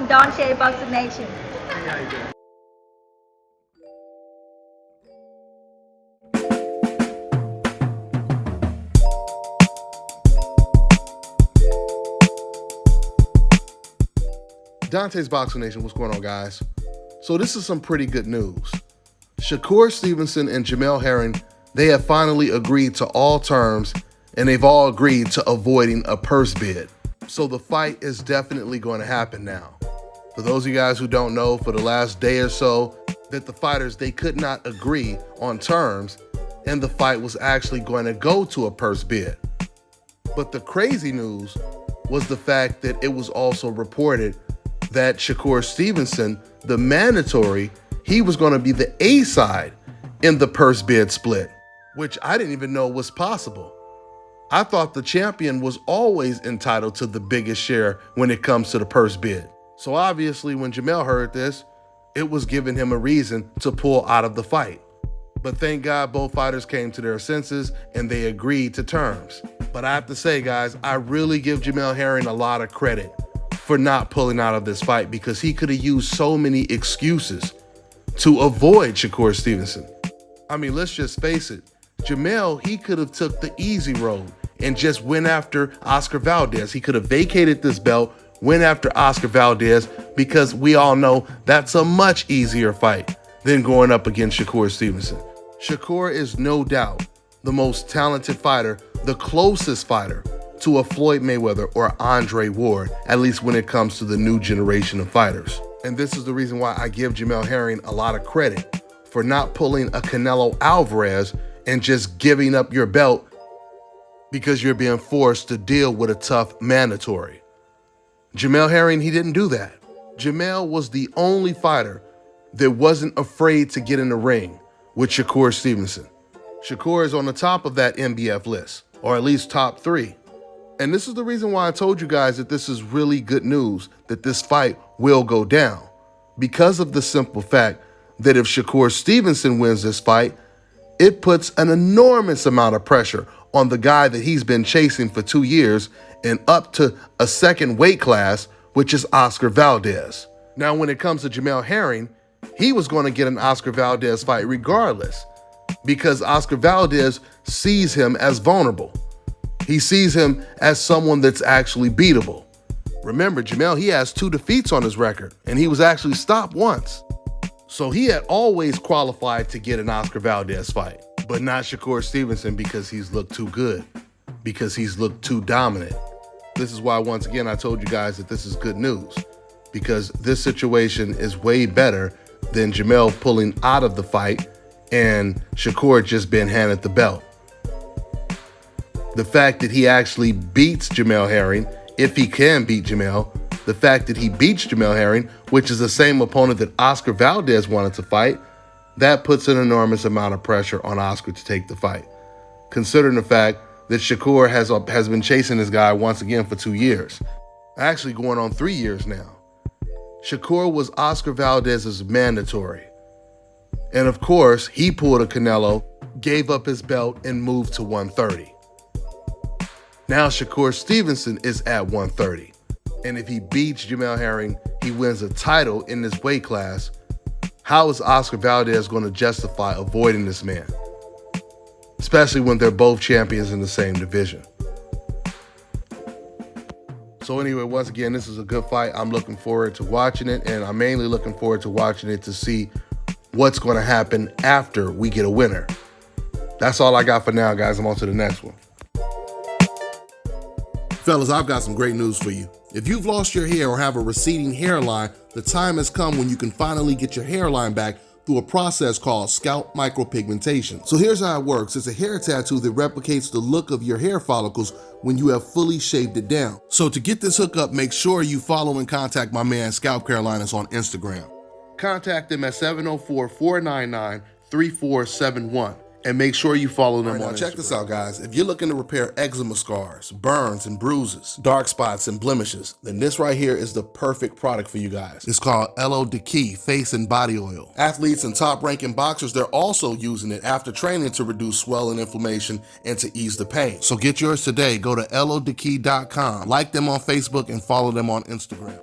from Dante Boxing Nation. Dante's Boxing Nation, what's going on, guys? So this is some pretty good news. Shakur Stevenson and Jamel Herring, they have finally agreed to all terms, and they've all agreed to avoiding a purse bid. So the fight is definitely going to happen now. For those of you guys who don't know, for the last day or so, that the fighters, they could not agree on terms, and the fight was actually going to go to a purse bid. But the crazy news was the fact that it was also reported that Shakur Stevenson, the mandatory, he was going to be the A side in the purse bid split, which I didn't even know was possible. I thought the champion was always entitled to the biggest share when it comes to the purse bid. So obviously when Jamel heard this, it was giving him a reason to pull out of the fight. But thank God both fighters came to their senses and they agreed to terms. But I have to say, guys, I really give Jamel Herring a lot of credit for not pulling out of this fight, because he could have used so many excuses to avoid Shakur Stevenson. I mean, let's just face it. Jamel, he could have took the easy road and just went after Oscar Valdez. He could have vacated this belt, went after Oscar Valdez, because we all know that's a much easier fight than going up against Shakur Stevenson. Shakur is no doubt the most talented fighter, the closest fighter to a Floyd Mayweather or Andre Ward, at least when it comes to the new generation of fighters. And this is the reason why I give Jamel Herring a lot of credit for not pulling a Canelo Alvarez and just giving up your belt because you're being forced to deal with a tough mandatory. Jamel Herring, he didn't do that. Jamel was the only fighter that wasn't afraid to get in the ring with Shakur Stevenson. Shakur is on the top of that MBF list, or at least top 3. And this is the reason why I told you guys that this is really good news, that this fight will go down. Because of the simple fact that if Shakur Stevenson wins this fight, it puts an enormous amount of pressure on the guy that he's been chasing for 2 years and up to a second weight class, which is Oscar Valdez. Now, when it comes to Jamel Herring, he was going to get an Oscar Valdez fight regardless, because Oscar Valdez sees him as vulnerable. He sees him as someone that's actually beatable. Remember, Jamel, he has 2 defeats on his record, and he was actually stopped once. So he had always qualified to get an Oscar Valdez fight, but not Shakur Stevenson, because he's looked too good, because he's looked too dominant. This is why, once again, I told you guys that this is good news, because this situation is way better than Jamel pulling out of the fight and Shakur just being handed the belt. The fact that he actually beats Jamel Herring, if he can beat Jamel, the fact that he beats Jamel Herring, which is the same opponent that Oscar Valdez wanted to fight, that puts an enormous amount of pressure on Oscar to take the fight. Considering the fact that Shakur has been chasing this guy once again for 2 years, actually going on 3 years now. Shakur was Oscar Valdez's mandatory. And of course, he pulled a Canelo, gave up his belt, and moved to 130. Now Shakur Stevenson is at 130. And if he beats Jamel Herring, he wins a title in this weight class. How is Oscar Valdez going to justify avoiding this man? Especially when they're both champions in the same division. So anyway, once again, this is a good fight. I'm looking forward to watching it, and I'm mainly looking forward to watching it to see what's going to happen after we get a winner. That's all I got for now, guys. I'm on to the next one. Fellas, I've got some great news for you. If you've lost your hair or have a receding hairline, the time has come when you can finally get your hairline back through a process called scalp micropigmentation. So here's how it works. It's a hair tattoo that replicates the look of your hair follicles when you have fully shaved it down. So to get this hookup, make sure you follow and contact my man Scalp Carolinas on Instagram. Contact them at 704-499-3471. And make sure you follow them on Instagram. Check this out, guys. If you're looking to repair eczema scars, burns and bruises, dark spots and blemishes, then this right here is the perfect product for you guys. It's called Elo Deki Face and Body Oil. Athletes and top-ranking boxers, they're also using it after training to reduce swelling, inflammation, and to ease the pain. So get yours today. Go to elodeki.com, like them on Facebook, and follow them on Instagram.